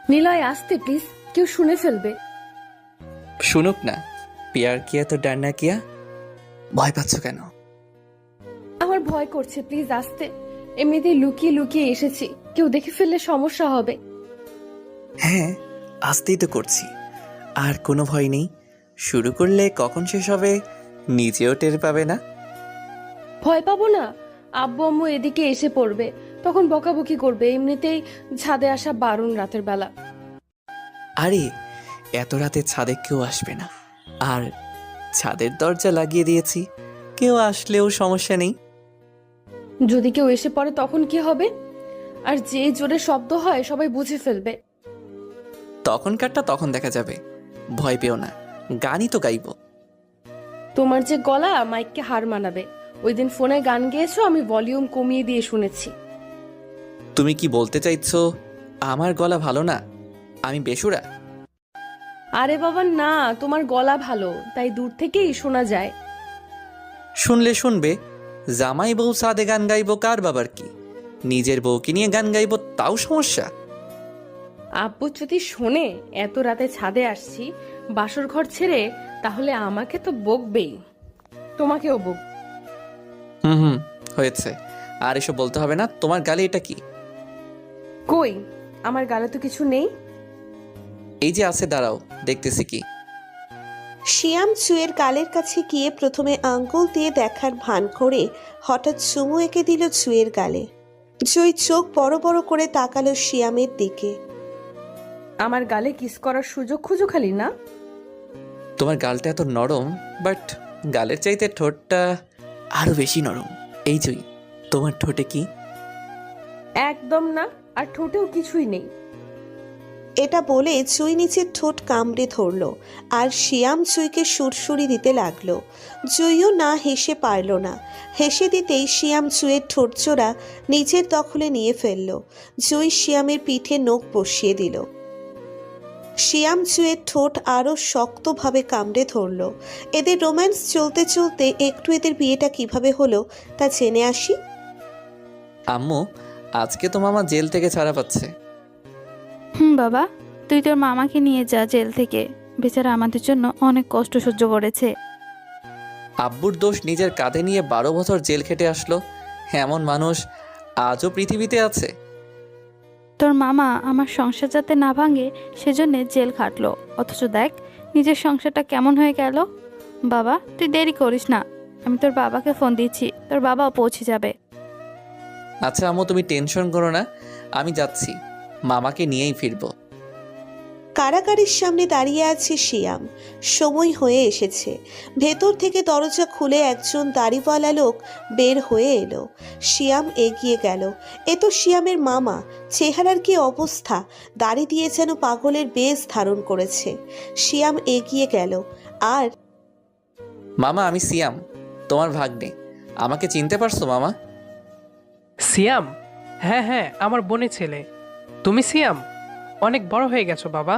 নিলয় আসতে প্লিজ, কেউ শুনে ফেলবে। শুনুক না। প্যার কিয়া তো ডার না কিয়া। ভয় পাচ্ছ কেন? আমার ভয় করছে, প্লিজ আসতে। এমনিতেই লুকিয়ে লুকিয়ে এসেছি, কেউ দেখে ফেললে সমস্যা হবে। হ্যাঁ, আসতেই তো করছি। আর কোনো ভয় নেই। শুরু করলে কখন শেষ হবে নিজেও টের পাবে না। ভয় পাবো না? আব্বু আম্মু এদিকে এসে পড়বে, তখন বকাবকি করবে। এমনিতেই ছাদে আসা বারণ রাতের বেলা। আরে, এত রাতে ছাদে কেউ আসবে না। আর ছাদের দরজা লাগিয়ে দিয়েছি, কেউ আসলেও সমস্যা নেই। যদি কেউ এসে পড়ে তখন কি হবে? আর যে জোরে শব্দ হয় সবাই বুঝে ফেলবে। তখনকারটা তখন দেখা যাবে। ভয় পেও না, গানই তো গাইবো। তোমার যে গলা মাইককে হার মানাবে। ওই দিন ফোনে গান গেয়েছো, আমি ভলিউম কমিয়ে দিয়ে শুনেছি। তুমি কি বলতে চাইছো আমার গলা ভালো না? আমি বেসুরা? আরে বাবা না, তোমার গলা ভালো, তাই দূর থেকেই শোনা যায়। শুনলে শুনবে, জামাই বউ সাদে গান গাইবো কার বাবার কি? নিজের বউকে নিয়ে গান গাইবো তাও সমস্যা? আব্বু যদি শোনে এত রাতে ছাদে আসছি বাসর ঘর ছেড়ে, তাহলে আমাকে তো বকবেই, তোমাকেও বক। হুম হুম, হয়েছে। আর এসব বলতে হবে না। তোমার গালে এটা কি? কই, আমার গালে তো কিছু নেই। এই যে আছে, দাঁড়াও দেখতেছি কি। শিয়াম জুয়ের গালের কাছে গিয়ে প্রথমে আঙ্গুল দিয়ে দেখার ভান করে হঠাৎ চুমু এঁকে দিল জুয়ের গালে। জুই চোখ বড় বড় করে তাকালো শিয়ামের দিকে। আমার গালে কিস করার সুযোগ খুঁজো খালি না? তোমার গালটা এত নরম, বাট গালের চাইতে ঠোঁটটা আরো বেশি নরম। এই জুই, তোমার ঠোঁটে কি? একদম না, আর ঠোঁটেও কিছুই নেই। এটা বলে জুই নিচের ঠোঁট কামড়ে ধরল আর শিয়াম জুইকে সুরসুরি দিতে লাগলো। জুইও না হেসে পারল না। হেসে দিতেই শিয়াম জুয়ের ঠোঁটজোড়া নিজের দখলে নিয়ে ফেলল। জুই শিয়ামের পিঠে নখ বসিয়ে দিল। শিয়াম জুয়ের ঠোঁট আরও শক্তভাবে কামড়ে ধরল। এদের রোম্যান্স চলতে চলতে একটু এদের বিয়েটা কিভাবে হলো তা জেনে আসি। আম্মু, আজকে তো মামা জেল থেকে ছাড়া পাচ্ছে। বাবা, তুই তোর মামাকে নিয়ে যা জেল থেকে। বেচারা আমাদের জন্য অনেক কষ্ট সহ্য করেছে। আব্বুর দোষ নিজের কাঁধে নিয়ে 12 বছর জেল খেটে আসলো, এমন মানুষ আজও পৃথিবীতে আছে? তোর মামা আমার সংসার যাতে না ভাঙে সেজন্য জেল খাটলো, অথচ দেখ নিজের সংসারটা কেমন হয়ে গেল। বাবা, তুই দেরি করিস না। আমি তোর বাবাকে ফোন দিচ্ছি, তোর বাবাও পৌঁছে যাবে। আচ্ছা আম্মু, তুমি টেনশন করো না, আমি যাচ্ছি, মামাকে নিয়েই ফিরবো। কারাগারের সামনে দাঁড়িয়ে আছে শিয়াম। সময় হয়ে এসেছে। ভেতর থেকে দরজা খুলে একজন দাড়িওয়ালা লোক বের হয়ে এলো। শিয়াম এগিয়ে গেল। এ তো শিয়ামের মামা। চেহারার কি অবস্থা! দাড়ি দিয়ে যেন পাগলের বেশ ধারণ করেছে। শিয়াম এগিয়ে গেল আর মামা, আমি সিয়াম, তোমার ভাগ্নে। আমাকে চিনতে পারছো মামা? সিয়াম? হ্যাঁ হ্যাঁ, আমার বোনের ছেলে। তুমি সিয়াম? অনেক বড় হয়ে গেছো বাবা।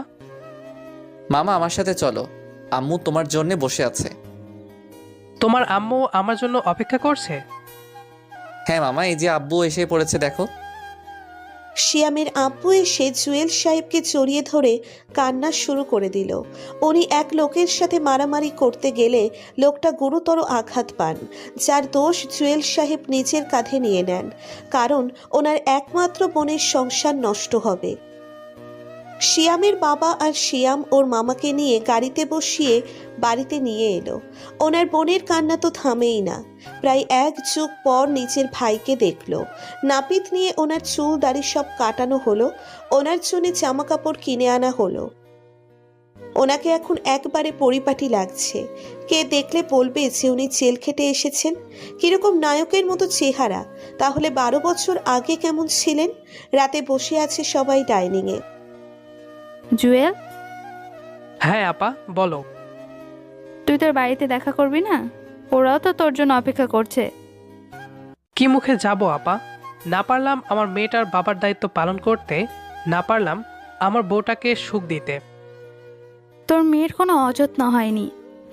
মামা আমার সাথে চলো, আম্মু তোমার জন্য বসে আছে। তোমার আম্মু আমার জন্য অপেক্ষা করছে? হ্যাঁ মামা, এই যে আব্বু এসে পড়েছে দেখো। শিয়ামের আব্বু এসে জুয়েল সাহেবকে জড়িয়ে ধরে কান্না শুরু করে দিল। উনি এক লোকের সাথে মারামারি করতে গেলে লোকটা গুরুতর আঘাত পান, যার দোষ জুয়েল সাহেব নিজের কাঁধে নিয়ে নেন, কারণ ওনার একমাত্র বোনের সংসার নষ্ট হবে। শিয়ামের বাবা আর শিয়াম ওর মামাকে নিয়ে গাড়িতে বসিয়ে বাড়িতে নিয়ে এলো। ওনার বোনের কান্না তো থামেই না। প্রায় 1 যুগ পর নিজের ভাইকে দেখলো। নাপিত নিয়ে ওনার চুল দাড়ি সব কাটানো হলো। ওনার জন্য জামা কাপড় কিনে আনা হলো। ওনাকে এখন একবারে পরিপাটি লাগছে। কে দেখলে বলবে যে উনি জেল খেটে এসেছেন। কিরকম নায়কের মতো চেহারা! তাহলে 12 বছর আগে কেমন ছিলেন? রাতে বসে আছে সবাই ডাইনিংয়ে। জুয়েল, হ্যাঁ আপা, বলো। তুই তোর বাড়িতে দেখা করবি না? ওরাও তো তোর জন্য অপেক্ষা করছে। কি মুখে যাব আপা? না পারলাম আমার মেয়েটার বাবার দায়িত্ব পালন করতে, না পারলাম আমার বউটাকে সুখ দিতে। তোর মেয়ের কোনো অযত্ন হয়নি।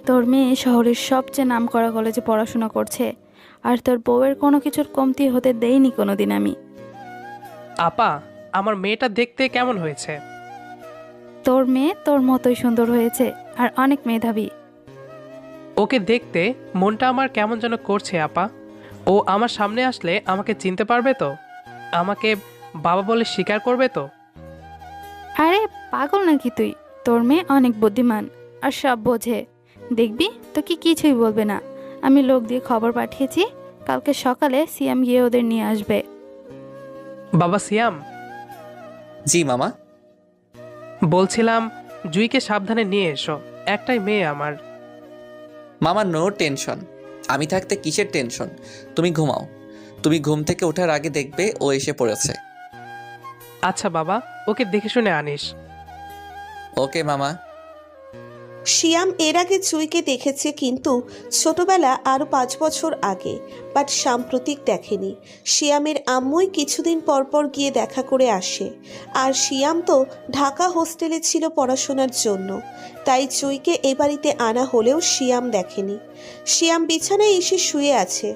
তোর মেয়ে শহরের সবচেয়ে নামকরা কলেজে পড়াশোনা করছে, আর তোর বউয়ের কোনো কিছুর কমতি হতে দেইনি কোনোদিন আমি। আপা, আমার মেয়েটা দেখতে কেমন হয়েছে? তোর মেয়ে তোর মতোই সুন্দর হয়েছে আর অনেক মেধাবী। ওকে দেখতে মনটা আমার কেমন যেন করছে আপা। ও আমার সামনে আসলে আমাকে চিনতে পারবে তো? আমাকে বাবা বলে স্বীকার করবে তো? আরে পাগল নাকি তুই? তোর মেয়ে অনেক বুদ্ধিমান আর সব বোঝে। দেখবি তোকে কিছুই বলবে না। আমি লোক দিয়ে খবর পাঠিয়েছি, কালকে সকালে সিএম গিয়ে ওদের নিয়ে আসবে। বাবা সিয়াম, জি মামা। বলছিলাম জুইকে সাবধানে নিয়ে এসো, একটাই মেয়ে আমার। মামা নো টেনশন, আমি থাকতে কিসের টেনশন? তুমি ঘুমাও, তুমি ঘুম থেকে ওঠার আগে দেখবে ও এসে পড়েছে। আচ্ছা বাবা, ওকে দেখে শুনে আনিস। ওকে মামা। শিয়াম এর আগে জুইকে দেখেছে, কিন্তু ছোটবেলা আরও 5 বছর আগে, বাট সাম্প্রতিক দেখেনি। শিয়ামের আম্মুই কিছুদিন পর পর গিয়ে দেখা করে আসে, আর শিয়াম তো ঢাকা হোস্টেলে ছিল পড়াশোনার জন্য, তাই জুইকে এ বাড়িতে আনা হলেও শিয়াম দেখেনি। শিয়াম বিছানায় এসে শুয়ে আছে।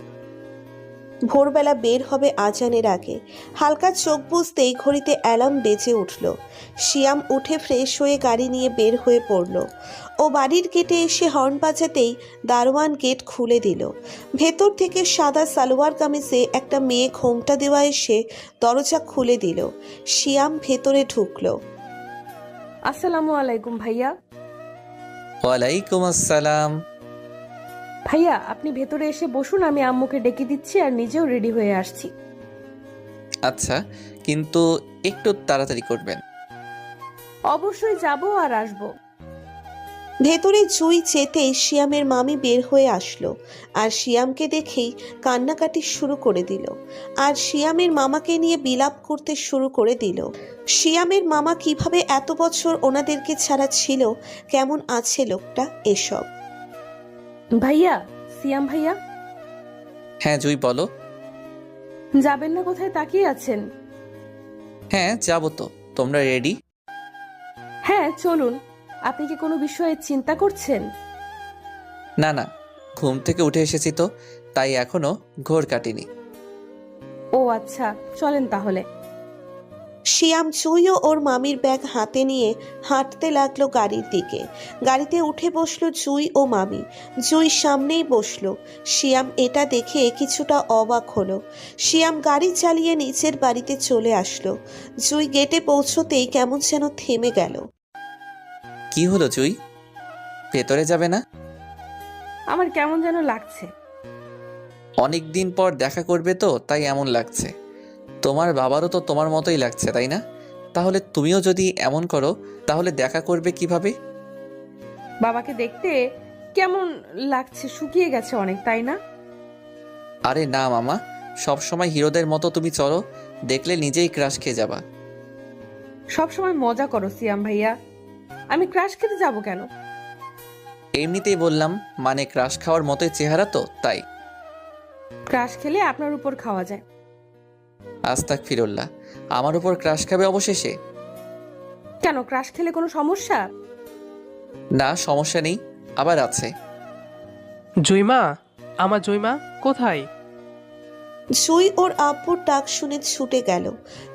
ভোরবেলা বের হবে আজানের আগে। হালকা চোখ বুজতেই ঘড়িতে অ্যালার্ম বেজে উঠল। শিয়াম উঠে ফ্রেশ হয়ে গাড়ি নিয়ে বের হয়ে পড়ল। ও বাড়ির গেটে এসে হর্ন বাজাতেই দারোয়ান গেট খুলে দিল। ভেতর থেকে সাদা সালোয়ার কামিজে একটা মেয়ে ঘোমটা দেওয়া এসে দরজা খুলে দিল। শিয়াম ভেতরে ঢুকল। আসসালামু আলাইকুম ভাইয়া। ওয়ালাইকুম আসসালাম। ভাইয়া আপনি ভেতরে এসে বসুন, আমি আম্মুকে ডেকে দিচ্ছি আর নিজেও রেডি হয়ে আসছি। আচ্ছা, কিন্তু একটু তাড়াতাড়ি করবেন। অবশ্যই যাব আর আসবো। ভেতরে জুই যেতেই শিয়ামের মামি বের হয়ে আসলো, আর শিয়ামকে দেখেই কান্নাকাটি শুরু করে দিল, আর শিয়ামের মামাকে নিয়ে বিলাপ করতে শুরু করে দিল। শিয়ামের মামা কিভাবে এত বছর ওনাদেরকে ছাড়া ছিল, কেমন আছে লোকটা, এসব। ভাইয়া, সিয়াম ভাইয়া, হ্যাঁ জুই বলো। যাবেন না? কোথায় তাকিয়ে আছেন? হ্যাঁ যাবো তো, তোমরা রেডি? হ্যাঁ চলুন। আপনি কি কোনো বিষয়ে চিন্তা করছেন? না না, ঘুম থেকে উঠে এসেছি তো, তাই এখনো ঘোর কাটিনি। ও আচ্ছা, চলেন তাহলে। শিয়াম জুই ও ওর মামির ব্যাগ হাতে নিয়ে হাঁটতে লাগলো গাড়ির দিকে। গাড়িতে উঠে বসলো জুই ও মামি। জুই সামনেই বসলো। শিয়াম এটা দেখে কিছুটা অবাক হলো। শিয়াম গাড়ি চালিয়ে নিচের বাড়িতে চলে আসলো। জুই গেটে পৌঁছতেই কেমন যেন থেমে গেল। কি হলো জুই, ভেতরে যাবে না? আমার কেমন যেন লাগছে। অনেক দিন পর দেখা করবে তো, তাই এমন লাগছে। তোমার বাবারও তো তোমার মতোই লাগছে, তাই না? তাহলে তুমিও যদি এমন করো, তাহলে দেখা করবে কিভাবে? বাবাকে দেখতে কেমন লাগছে, শুকিয়ে গেছে অনেক, তাই না? আরে না মামা, সব সময় হিরোদের মতো তুমি চলো, দেখলে নিজেই ক্রাশ খেয়ে যাবা। সব সময় মজা করো সিয়াম ভাইয়া, আমি ক্রাশ খেতে যাব কেন? এমনিতেই বললাম, মানে ক্রাশ খাওয়ার মতোই চেহারা তো, তাই। ক্রাশ খেলে আপনার উপর খাওয়া যায়। আস্তাগফিরুল্লাহ, আমার উপর ক্রাশ খাবে অবশেষে? কেন, ক্রাশ খেলে কোনো সমস্যা? না সমস্যা নেই, আবার আছে। জুইমা, আমার জুইমা কোথায়? জুই ওর আব্বুর ডাক শুনে ছুটে গেল।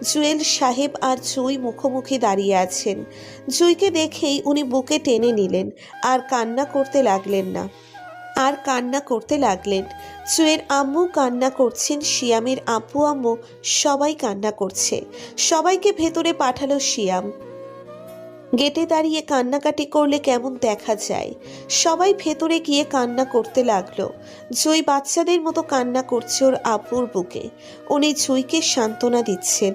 জুয়েল সাহেব আর জুই মুখোমুখি দাঁড়িয়ে আছেন। জুইকে দেখেই উনি বুকে টেনে নিলেন, আর কান্না করতে লাগলেন। জুয়ের আম্মু কান্না করছেন, শিয়ামের আব্বু আম্মু সবাই কান্না করছে। সবাইকে ভেতরে পাঠালো শিয়াম। গেটে দাঁড়িয়ে কান্নাকাটি করলে কেমন দেখা যায়। সবাই ভেতরে গিয়ে কান্না করতে লাগলো। জুই বাচ্চাদের মতো কান্না করছে ওর আব্বুর বুকে। উনি জুইকে সান্ত্বনা দিচ্ছেন।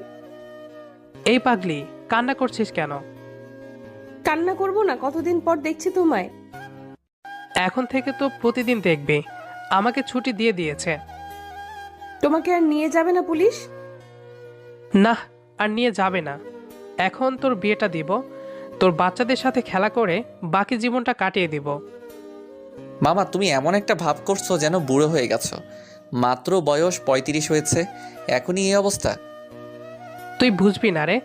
এই পাগলি, কান্না করছিস কেন? কান্না করব না, কতদিন পর দেখছি তোমায়। এখন থেকে তো প্রতিদিন দেখবি। আমাকে ছুটি দিয়ে দিয়েছে। তোমাকে আর নিয়ে যাবে না পুলিশ? না, আর নিয়ে যাবে না। এখন তোর বিয়েটা দিব, তোর বাচ্চাদের সাথে খেলা করে বাকি জীবনটা কাটিয়ে দিব। মামা তুমি এমন একটা ভাব করছো যেন বুড়ো হয়ে গেছো। মাত্র বয়স 35 হয়েছে, এখনই এই অবস্থা? তুই বুঝবি না রে,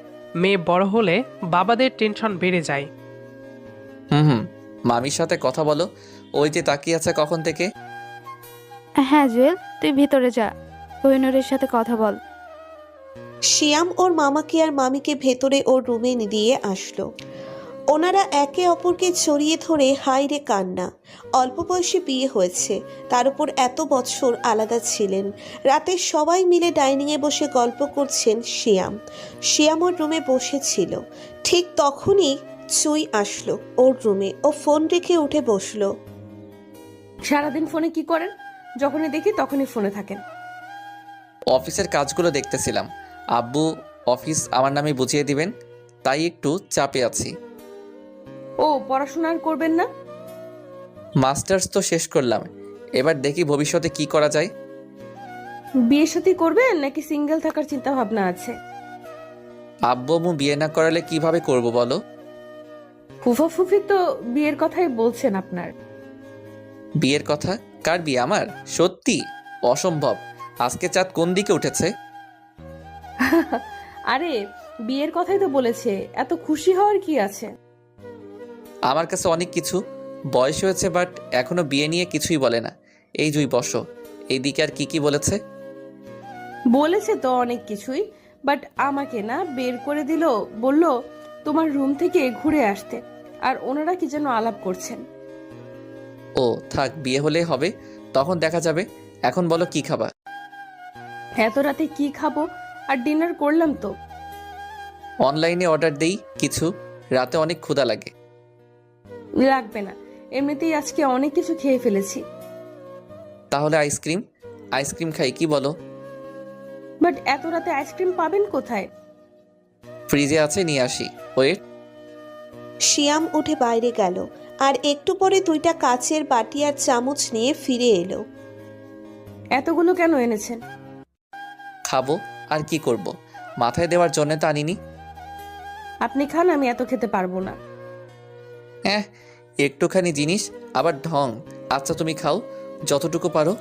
মেয়ে বড় হলে বাবাদের টেনশন বেড়ে যায়। হুম, মামির সাথে কথা বলো, ওই যে তাকিয়ে আছে কখন থেকে। হ্যাঁ জুয়েল, তুই ভিতরে যা, কোহিনূরের সাথে কথা বল। শিয়াম ওর মামাকে আর মামিকে ভেতরে ওর রুমে দিয়ে আসলো। ওনারা একে অপরকে জড়িয়ে ধরে হাইরে কান্না। অল্প বয়সে বিয়ে হয়েছে, তার উপর এত বছর আলাদা ছিলেন। রাতে সবাই মিলে ডাইনিংয়ে বসে গল্প করছেন। শিয়াম ওর রুমে বসেছিল। ঠিক তখনই চুই আসলো ওর রুমে। ও ফোন রেখে উঠে বসলো। সারাদিন ফোনে কি করেন? যখনই দেখি তখনই ফোনে থাকেন। অফিসের কাজগুলো দেখতেছিলাম। আব্বু অফিস আমার নামে বুঝিয়ে দিবেন, তাই একটু চাপে আছি। ও পড়াশোনা আর করবেন না? মাস্টার্স তো শেষ করলাম, এবার দেখি ভবিষ্যতে কি করা যায়। বিয়ে শাদী করবেন নাকি সিঙ্গেল থাকার চিন্তা ভাবনা আছে? আব্বু আম্মু বিয়ে না করালে কিভাবে করব বলো? ফুফা ফুফি তো বিয়ের কথাই বলছেন আপনার। বিয়ের কথা? কার বিয়ে? আমার? সত্যি? অসম্ভব। আজকে চাঁদ কোন দিকে উঠেছে? আরে বিয়ের কথাই তো বলেছে, এত খুশি হওয়ার কি আছে? আমার কাছে অনেক কিছু। বয়স হয়েছে বাট এখনো বিয়ে নিয়ে কিছুই বলে না। এই জুই বসো, এইদিকে আর কি বলেছে? বলেছে তো অনেক কিছুই, বাট আমাকে না বের করে দিল। বলল তোমার রুম থেকে ঘুরে আসতে। আর ওনারা কি যেন আলাপ করছেন। ও থাক, বিয়ে হলে হবে, তখন দেখা যাবে। এখন বলো কি খাবা? এত রাতে কি খাবো? আর ডিনার করলাম তো। অনলাইনে অর্ডার দেই কিছু, রাতে অনেক ক্ষুধা লাগে। লাগবে না, এমনিতেই আজকে অনেক কিছু খেয়ে ফেলেছি। তাহলে আইসক্রিম? আইসক্রিম খাই, কি বলো? বাট এত রাতে আইসক্রিম পাবেন কোথায়? ফ্রিজে আছে, নিয়ে আসি। ওয়েট। শিয়াম উঠে বাইরে গেল। আর একটু পরে 2টা কাচের বাটি আর চামচ নিয়ে ফিরে এলো। এতগুলো কেন এনেছেন? খাবো, আর কি করব? মাথায় দেওয়ার জন্য তো আনিনি। আপনি খান, আমি এত খেতে পারবো না। হ্যাঁ, একটুখানি জিনিস আবার ঢং। আচ্ছা তুমি খাও, যতটুকু পারো,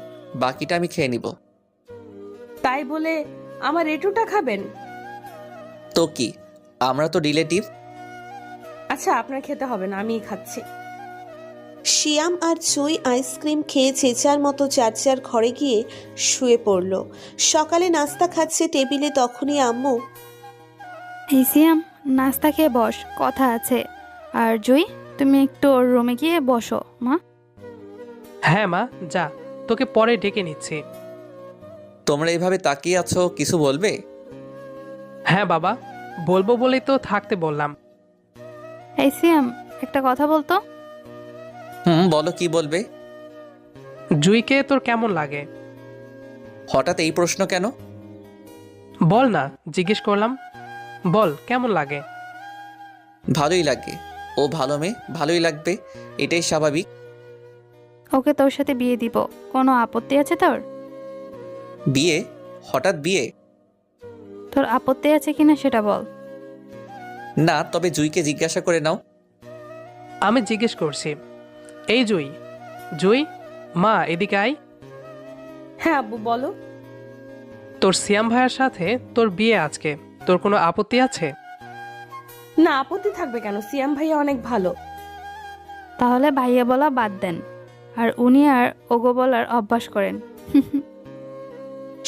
বাকিটা আমি খেয়ে নিব। তাই বলে আমার এটুটা খাবেন? তো কি, আমরা তো রিলেটিভ। আচ্ছা আপনার খেতে হবে না, আমিই খাচ্ছি। শিয়াম আর চুই আইসক্রিম খেয়ে চেঁচার মতো যার যার ঘরে গিয়ে শুয়ে পড়ল। সকালে নাস্তা খাচ্ছে টেবিলে, তখনই আম্মু, এই সিয়াম, নাস্তা খেয়ে বস, কথা আছে। আর জুই, তুমি একটু ওর রুমে গিয়ে বসো মা। হ্যাঁ মা, যা, তোকে পরে ডেকে নিচ্ছি। তোমরা এইভাবে তাকিয়ে আছো, কিছু বলবে? হ্যাঁ বাবা, বলবো বলেই তো থাকতে বললাম। এই সিয়াম, একটা কথা বলতো। বলো, কি বলবে? জুইকে তোর কেমন লাগে? হঠাৎ এই প্রশ্ন কেন? বল না, জিজ্ঞেস করলাম। বল কেমন লাগে? ভালোই লাগে। ও ভালো মেয়ে, ভালোই লাগবে, এটাই স্বাভাবিক। ওকে তোর সাথে বিয়ে দিব, কোনো আপত্তি আছে তোর? বিয়ে? হঠাৎ বিয়ে? তোর আপত্তি আছে কিনা সেটা বল। না, তবে জুইকে জিজ্ঞাসা করে নাও। আমি জিজ্ঞেস করছি। এই জুই, জুই, মা এদিকে আয়। হ্যাঁ আব্বু বলো। তোর সিয়াম ভাইয়ের সাথে তোর বিয়ে আজকে, তোর কোনো আপত্তি আছে? না, আপত্তি থাকবে কেন? সিয়াম ভাইয়া অনেক ভালো। তাহলে ভাইয়া বলা বাদ দেন, আর উনি আর ওগো বলার অভ্যাস করেন।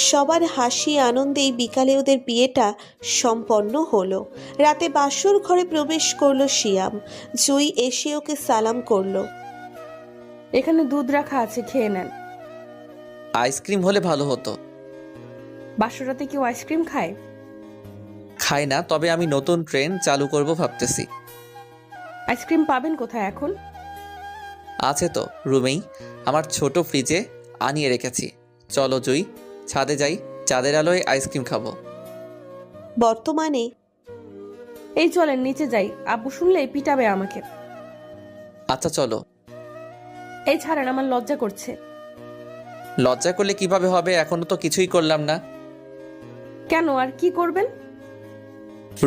সবার হাসি আনন্দেই বিকালে ওদের বিয়েটা সম্পন্ন হলো। রাতে বাসর ঘরে প্রবেশ করলো শিয়াম। জুই এসে ওকে সালাম করলো। এখানে দুধ রাখা আছে, খেয়ে নেন। আইসক্রিম হলে ভালো হতো। বাসরাতে কেউ আইসক্রিম খায়? খাই না, তবে আমি নতুন ট্রেন চালু করব ভাবতেছি। আইসক্রিম পাবেন কোথায় এখন? আছে তো রুমেই, আমার ছোট ফ্রিজে আনিয়ে রেখেছি। চলো জুই, ছাদে যাই, চাঁদের আলোয় আইসক্রিম খাবো। বর্তমানে এই চলেন নিচে যাই, আব্বু শুনলে পিটাবে আমাকে। আচ্ছা চলো। এই ছাড়েন, আমার লজ্জা করছে। লজ্জা করলে কিভাবে হবে? এখনো তো কিছুই করলাম না। কেন, আর কি করবেন?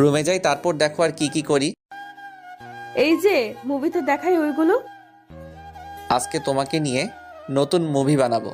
রুমে যাই, তারপর দেখো আর কি করি। এই যে মুভিতে দেখাই ওইগুলো। আজকে তোমাকে নিয়ে নতুন মুভি বানাবো।